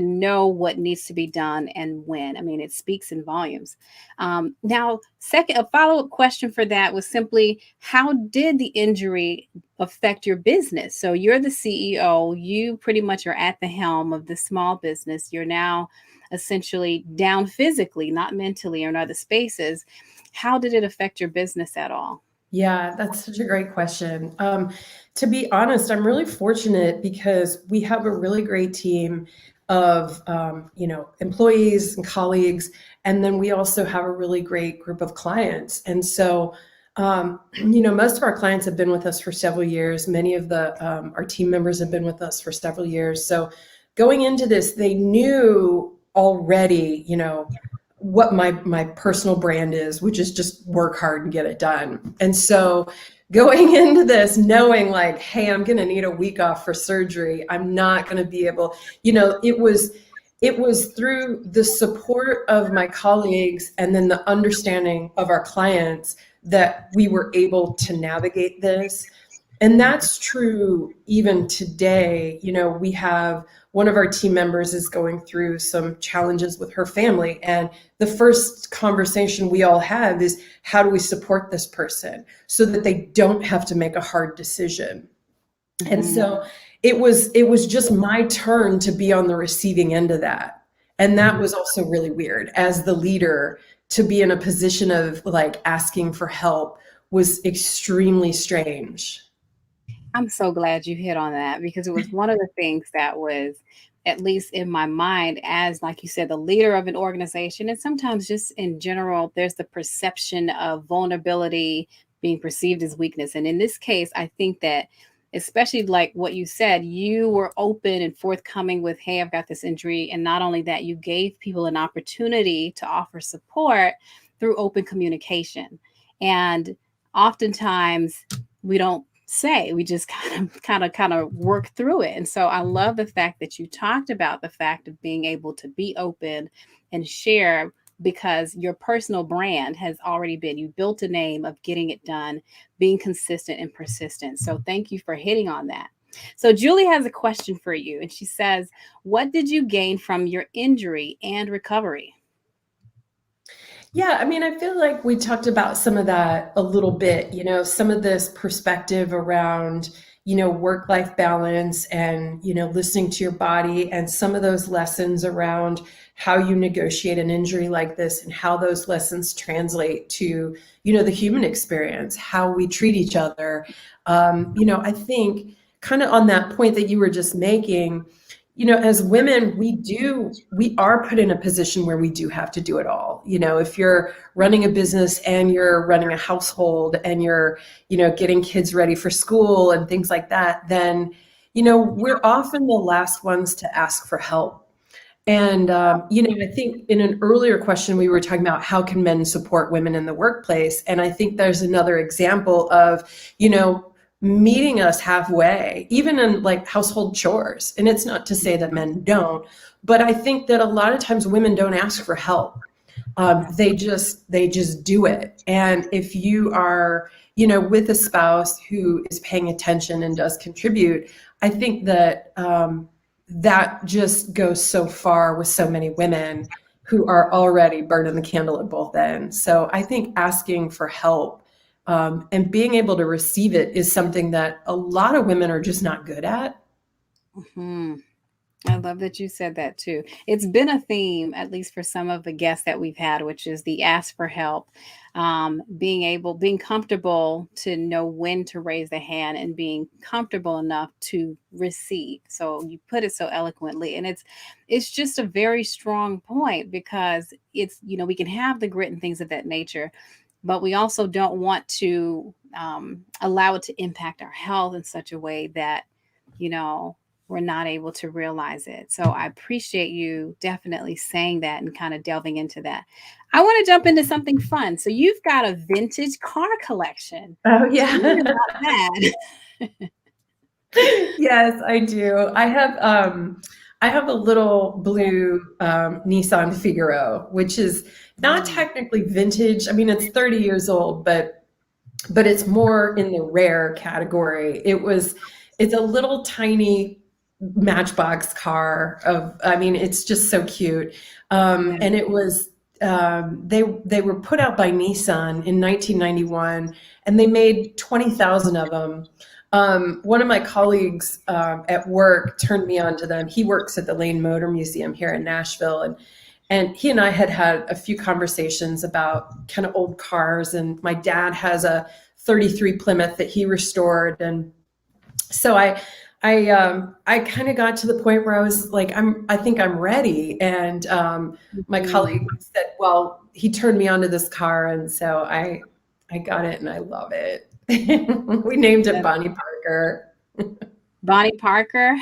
know what needs to be done and when. I mean, it speaks in volumes. Now, a follow-up question for that was simply, how did the injury affect your business? So you're the CEO, you pretty much are at the helm of the small business. You're now essentially down physically, not mentally, or in other spaces. How did it affect your business at all? Yeah, that's such a great question. To be honest, I'm really fortunate because we have a really great team of, employees and colleagues. And then we also have a really great group of clients. And so, most of our clients have been with us for several years. Many of our team members have been with us for several years. So going into this, they knew already, what my personal brand is, which is just work hard and get it done. And so going into this, knowing like, hey, I'm going to need a week off for surgery. I'm not going to be able, it it was through the support of my colleagues and then the understanding of our clients that we were able to navigate this. And that's true even today. You know, we have one of our team members is going through some challenges with her family. And the first conversation we all have is, how do we support this person so that they don't have to make a hard decision? And so it was just my turn to be on the receiving end of that. And that was also really weird as the leader, to be in a position of like asking for help was extremely strange. I'm so glad you hit on that, because it was one of the things that was, at least in my mind, as like you said, the leader of an organization, and sometimes just in general, there's the perception of vulnerability being perceived as weakness. And in this case, I think that, especially like what you said, you were open and forthcoming with, hey, I've got this injury. And not only that, you gave people an opportunity to offer support through open communication. And oftentimes we don't say, we just kind of work through it. And so I love the fact that you talked about the fact of being able to be open and share, because your personal brand has already been, you built a name of getting it done, being consistent and persistent. So thank you for hitting on that. So Julie has a question for you, and she says, what did you gain from your injury and recovery? Yeah, I mean, I feel like we talked about some of that a little bit, you know, some of this perspective around, you know, work-life balance and, you know, listening to your body, and some of those lessons around how you negotiate an injury like this and how those lessons translate to, you know, the human experience, how we treat each other. You know, I think kind of on that point that you were just making, you know, as women, we are put in a position where we do have to do it all. You know, if you're running a business and you're running a household and you're, you know, getting kids ready for school and things like that, then, you know, we're often the last ones to ask for help. And, you know, I think in an earlier question, we were talking about how can men support women in the workplace? And I think there's another example of, you know, meeting us halfway, even in like household chores. And it's not to say that men don't, but I think that a lot of times women don't ask for help. They just do it. And if you are, you know, with a spouse who is paying attention and does contribute, I think that that just goes so far with so many women who are already burning the candle at both ends. So I think asking for help and being able to receive it is something that a lot of women are just not good at. Mm-hmm. I love that you said that too. It's been a theme, at least for some of the guests that we've had, which is the ask for help, being comfortable to know when to raise the hand and being comfortable enough to receive. So you put it so eloquently, and it's just a very strong point, because it's, you know, we can have the grit and things of that nature, but we also don't want to allow it to impact our health in such a way that, you know, we're not able to realize it. So I appreciate you definitely saying that and kind of delving into that. I want to jump into something fun. So you've got a vintage car collection. Oh, Tell me yeah. about that. Yes, I do. I have a little blue Nissan Figaro, which is not technically vintage. I mean, it's 30 years old, but it's more in the rare category. It's a little tiny Matchbox car I mean, it's just so cute. And it was, they were put out by Nissan in 1991, and they made 20,000 of them. One of my colleagues at work turned me on to them. He works at the Lane Motor Museum here in Nashville, and he and I had a few conversations about kind of old cars. And my dad has a 33 Plymouth that he restored, and so I kind of got to the point where I was like, I think I'm ready. And my colleague said, well, he turned me onto this car, and so I got it, and I love it. We named it Bonnie Parker. Bonnie Parker.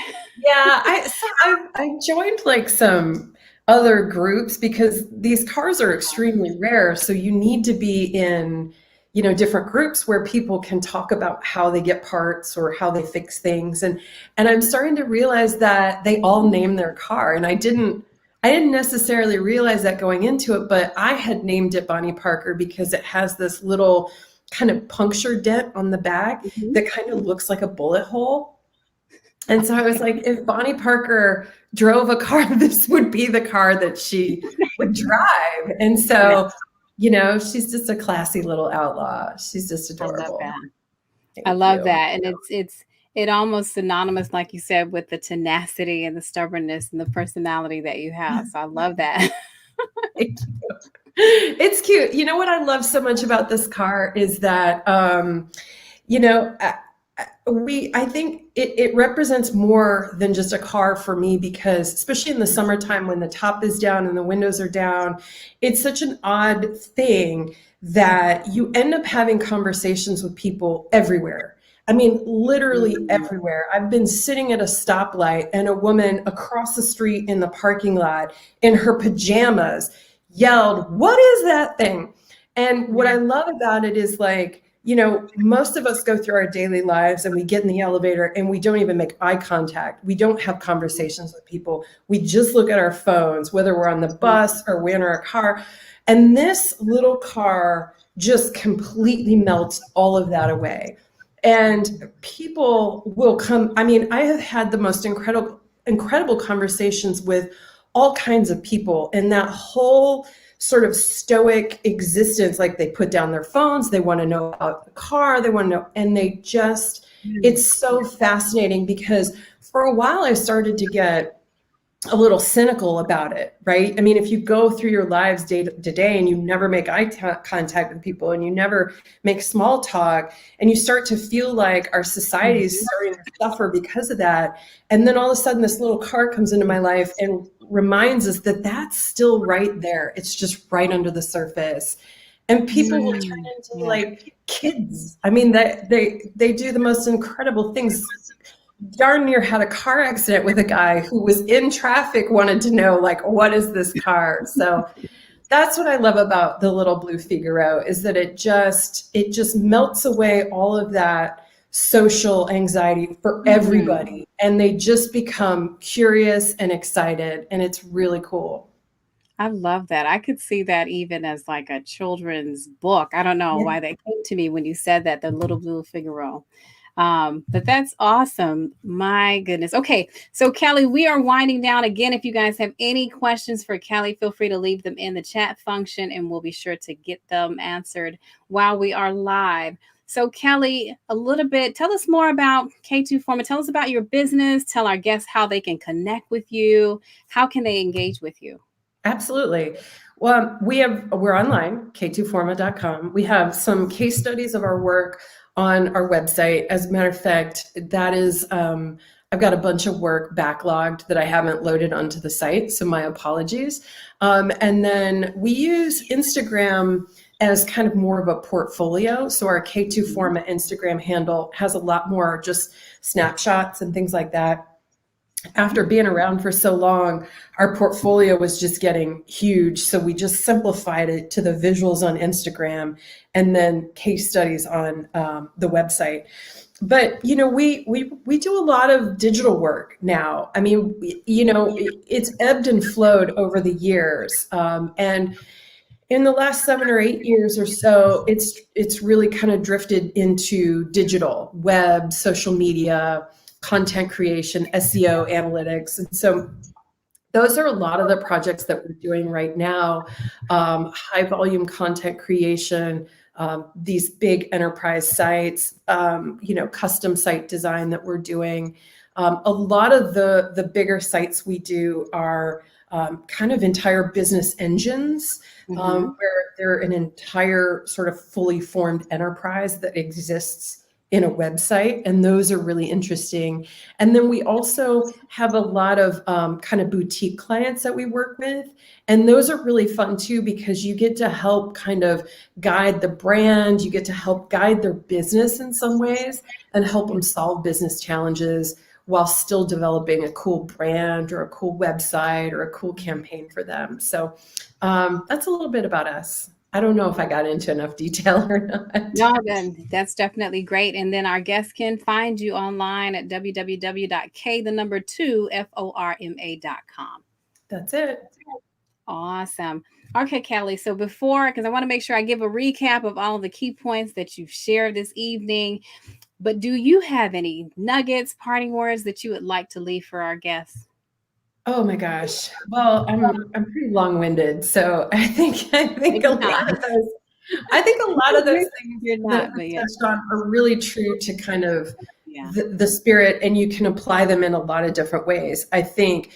Yeah, I joined like some other groups because these cars are extremely rare. So you need to be in, you know, different groups where people can talk about how they get parts or how they fix things. And I'm starting to realize that they all name their car. And I didn't I didn't necessarily realize that going into it, but I had named it Bonnie Parker because it has this little kind of puncture dent on the back that kind of looks like a bullet hole. And so I was like, if Bonnie Parker drove a car, this would be the car that she would drive. And so, she's just a classy little outlaw. She's just adorable. I love that. And it almost synonymous, like you said, with the tenacity and the stubbornness and the personality that you have. So I love that. Thank you. It's cute. You know what I love so much about this car is that, I think it represents more than just a car for me, because especially in the summertime when the top is down and the windows are down, it's such an odd thing that you end up having conversations with people everywhere. I mean, literally everywhere. I've been sitting at a stoplight and a woman across the street in the parking lot in her pajamas yelled, "What is that thing?" And what I love about it is, like, most of us go through our daily lives and we get in the elevator and we don't even make eye contact. We don't have conversations with people. We just look at our phones, whether we're on the bus or we're in our car. And this little car just completely melts all of that away. And people will come. I mean, I have had the most incredible conversations with all kinds of people, and that whole sort of stoic existence, like they put down their phones, they want to know about the car, they want to know, and it's so fascinating, because for a while I started to get a little cynical about it, right? I mean, if you go through your lives day to day and you never make eye contact with people and you never make small talk, and you start to feel like our society is starting to suffer because of that. And then all of a sudden this little car comes into my life and reminds us that that's still right there. It's just right under the surface. And people will turn into like kids. I mean, they do the most incredible things. Darn near had a car accident with a guy who was in traffic, wanted to know, like, what is this car? So that's what I love about the little blue Figaro, is that it just melts away all of that social anxiety for everybody. And they just become curious and excited. And it's really cool. I love that. I could see that even as like a children's book. I don't know why that came to me when you said that, the little blue Figaro. But that's awesome. My goodness. Okay. So Kelly, we are winding down again. If you guys have any questions for Kelly, feel free to leave them in the chat function and we'll be sure to get them answered while we are live. So Kelly, a little bit, tell us more about K2 Forma. Tell us about your business. Tell our guests how they can connect with you. How can they engage with you? Absolutely. Well, we're online, k2forma.com. We have some case studies of our work on our website. As a matter of fact, that is, I've got a bunch of work backlogged that I haven't loaded onto the site, so my apologies. And then we use Instagram as kind of more of a portfolio. So our K2 Forma Instagram handle has a lot more just snapshots and things like that. After being around for so long, our portfolio was just getting huge. So we just simplified it to the visuals on Instagram and then case studies on the website. But, we do a lot of digital work now. I mean, it's ebbed and flowed over the years. And in the last 7 or 8 years or so, it's really kind of drifted into digital, web, social media, content creation, SEO, analytics. And so those are a lot of the projects that we're doing right now. High volume content creation, these big enterprise sites, custom site design that we're doing. A lot of the bigger sites we do are kind of entire business engines, where they're an entire sort of fully formed enterprise that exists in a website, and those are really interesting. And then we also have a lot of kind of boutique clients that we work with, and those are really fun too, because you get to help kind of guide the brand, you get to help guide their business in some ways and help them solve business challenges while still developing a cool brand or a cool website or a cool campaign for them. So that's a little bit about us. I don't know if I got into enough detail or not. No, then that's definitely great. And then our guests can find you online at www.k2forma.com. That's it. Awesome. Okay, Kelly. So because I want to make sure I give a recap of all of the key points that you've shared this evening, but do you have any nuggets, parting words that you would like to leave for our guests? Oh my gosh. Well, I'm pretty long-winded, so I think Take a your lot time. of those things You're that not, but we yeah. touched on are really true to kind of Yeah. the spirit, and you can apply them in a lot of different ways. I think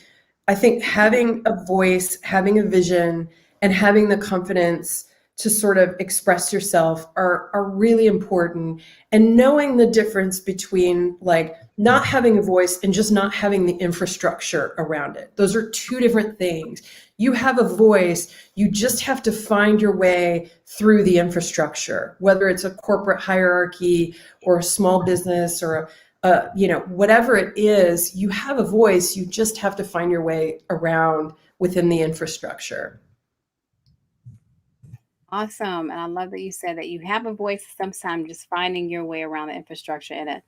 having a voice, having a vision, and having the confidence to sort of express yourself are really important. And knowing the difference between like not having a voice and just not having the infrastructure around it. Those are two different things. You have a voice, you just have to find your way through the infrastructure, whether it's a corporate hierarchy or a small business or whatever it is, you have a voice, you just have to find your way around within the infrastructure. Awesome. And I love that you said that you have a voice, sometimes just finding your way around the infrastructure in it.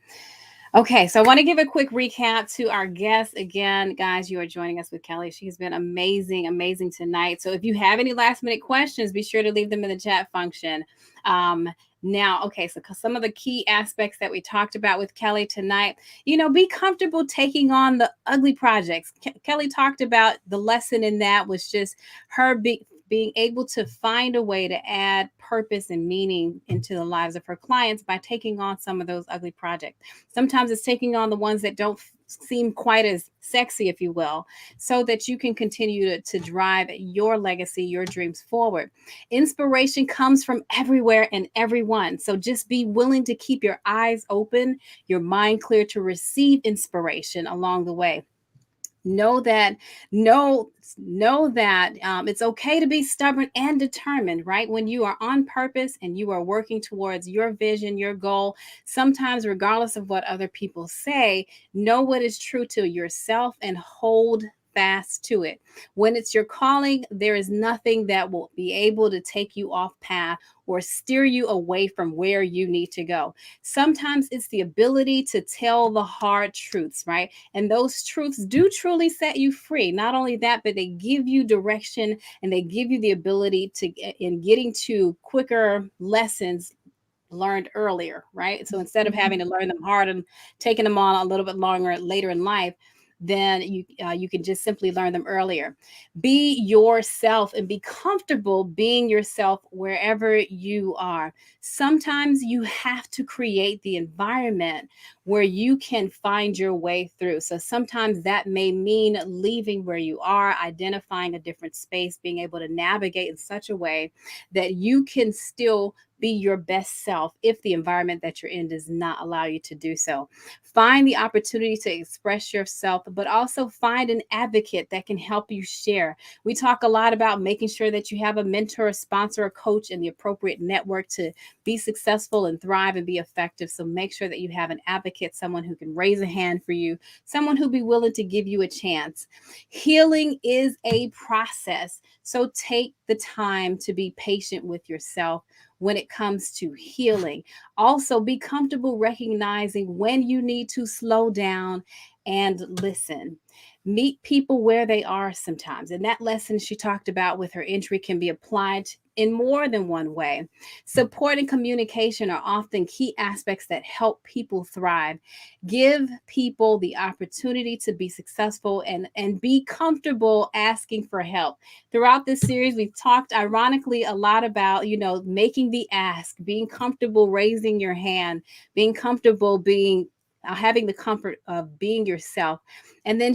Okay, so I want to give a quick recap to our guests. Again, guys, you are joining us with Kelly. She's been amazing, amazing tonight. So if you have any last minute questions, be sure to leave them in the chat function. Now, okay, so some of the key aspects that we talked about with Kelly tonight, be comfortable taking on the ugly projects. Kelly talked about the lesson in that was just her being able to find a way to add purpose and meaning into the lives of her clients by taking on some of those ugly projects. Sometimes it's taking on the ones that don't seem quite as sexy, if you will, so that you can continue to drive your legacy, your dreams forward. Inspiration comes from everywhere and everyone. So just be willing to keep your eyes open, your mind clear to receive inspiration along the way. Know that it's okay to be stubborn and determined, right? When you are on purpose and you are working towards your vision, your goal, sometimes regardless of what other people say, know what is true to yourself and hold fast to it. When it's your calling, there is nothing that will be able to take you off path or steer you away from where you need to go. Sometimes it's the ability to tell the hard truths, right? And those truths do truly set you free. Not only that, but they give you direction and they give you the ability to, in getting to quicker lessons learned earlier, right? So instead of having to learn them hard and taking them on a little bit longer later in life, then you can just simply learn them earlier. Be yourself and be comfortable being yourself wherever you are. Sometimes you have to create the environment where you can find your way through. So sometimes that may mean leaving where you are, identifying a different space, being able to navigate in such a way that you can still be your best self if the environment that you're in does not allow you to do so. Find the opportunity to express yourself, but also find an advocate that can help you share. We talk a lot about making sure that you have a mentor, a sponsor, a coach, and the appropriate network to be successful and thrive and be effective. So make sure that you have an advocate, someone who can raise a hand for you, someone who'll be willing to give you a chance. Healing is a process. So take the time to be patient with yourself when it comes to healing. Also, be comfortable recognizing when you need to slow down and listen. Meet people where they are sometimes. And that lesson she talked about with her injury can be applied in more than one way. Support and communication are often key aspects that help people thrive. Give people the opportunity to be successful and be comfortable asking for help. Throughout this series, we've talked ironically a lot about, making the ask, being comfortable raising your hand, being comfortable having the comfort of being yourself. And then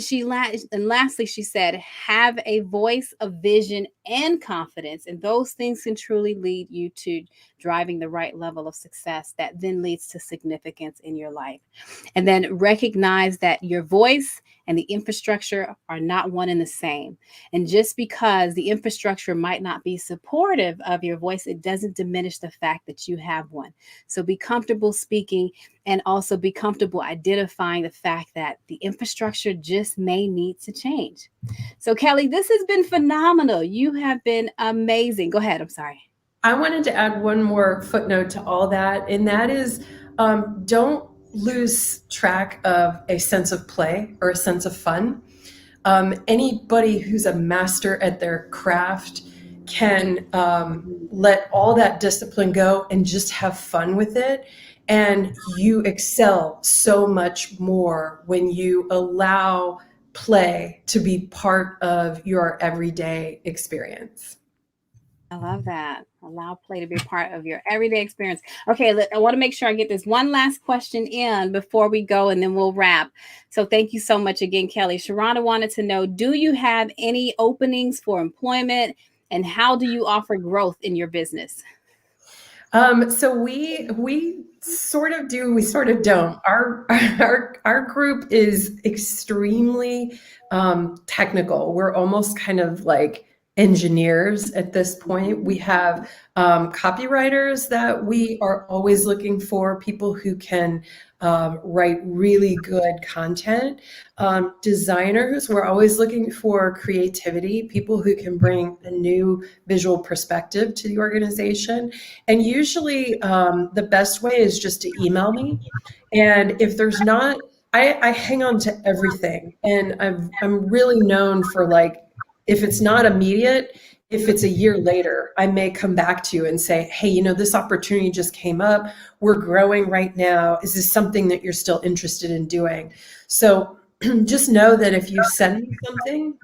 lastly, she said, have a voice of vision and confidence. And those things can truly lead you to driving the right level of success that then leads to significance in your life. And then recognize that your voice and the infrastructure are not one and the same. And just because the infrastructure might not be supportive of your voice, it doesn't diminish the fact that you have one. So be comfortable speaking and also be comfortable identifying the fact that the infrastructure just may need to change. So Kelly, this has been phenomenal. You have been amazing. Go ahead. I'm sorry. I wanted to add one more footnote to all that, and that is don't lose track of a sense of play or a sense of fun. Anybody who's a master at their craft can let all that discipline go and just have fun with it. And you excel so much more when you allow play to be part of your everyday experience. I love that. Allow play to be part of your everyday experience. Okay, I want to make sure I get this one last question in before we go, and then we'll wrap. So thank you so much again, Kelly. Sharonda wanted to know, do you have any openings for employment, and how do you offer growth in your business? So we sort of do, we sort of don't. Our group is extremely technical. We're almost kind of like engineers at this point. We have copywriters that we are always looking for, people who can write really good content. Designers, we're always looking for creativity, people who can bring a new visual perspective to the organization. And usually the best way is just to email me. And if there's not, I hang on to everything. And I'm really known for, like, if it's not immediate, if it's a year later, I may come back to you and say, hey, you know, this opportunity just came up. We're growing right now. Is this something that you're still interested in doing? So just know that if you send me something,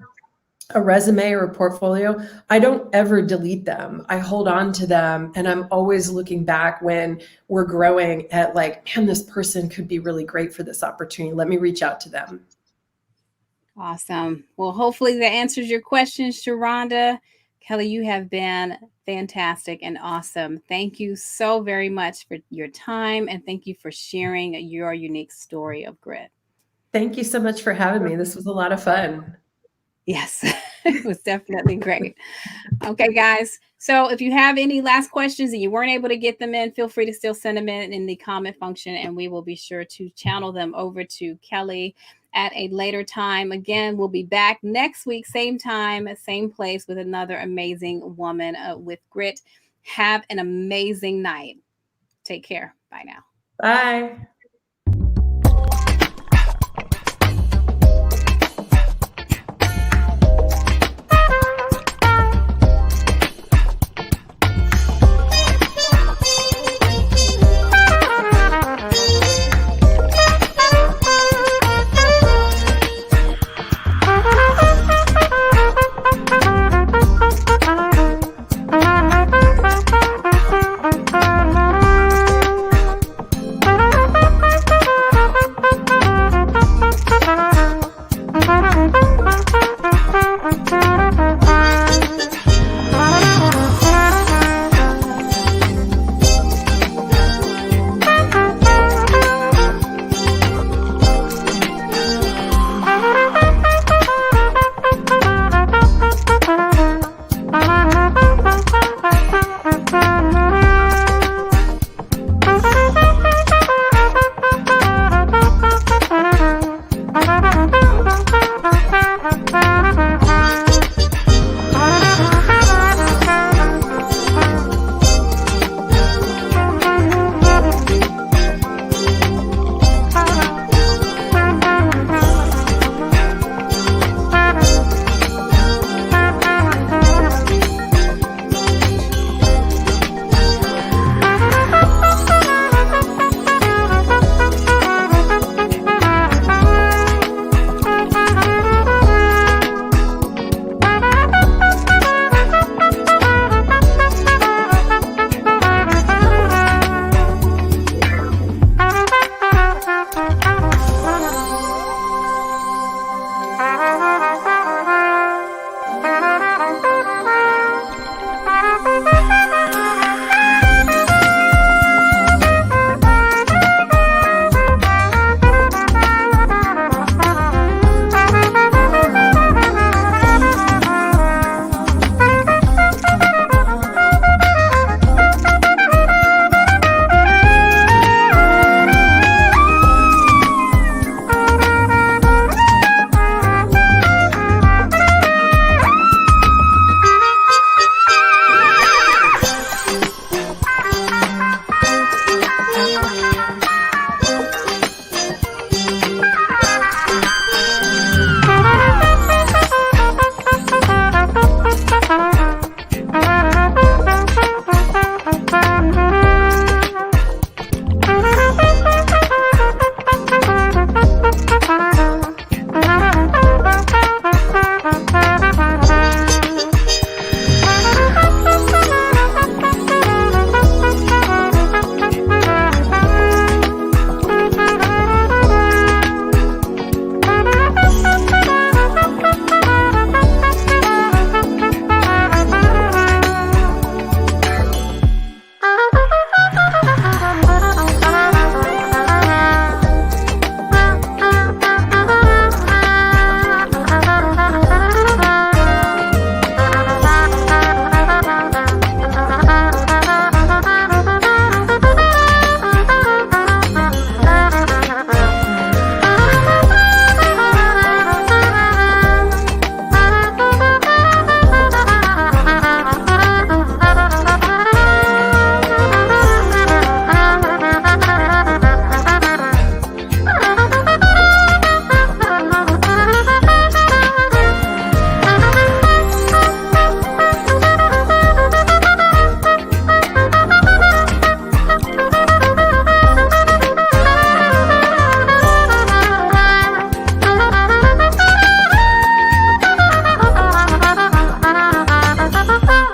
a resume or a portfolio, I don't ever delete them. I hold on to them, and I'm always looking back when we're growing at, like, man, this person could be really great for this opportunity. Let me reach out to them. Awesome. Well, hopefully that answers your questions, Sharonda. Kelly, you have been fantastic and awesome. Thank you so very much for your time, and thank you for sharing your unique story of grit. Thank you so much for having me. This was a lot of fun. Yes, it was definitely great. Okay, guys. So if you have any last questions and you weren't able to get them in, feel free to still send them in the comment function, and we will be sure to channel them over to Kelly at a later time. Again, we'll be back next week, same time, same place, with another amazing woman with grit. Have an amazing night. Take care. Bye now. Bye.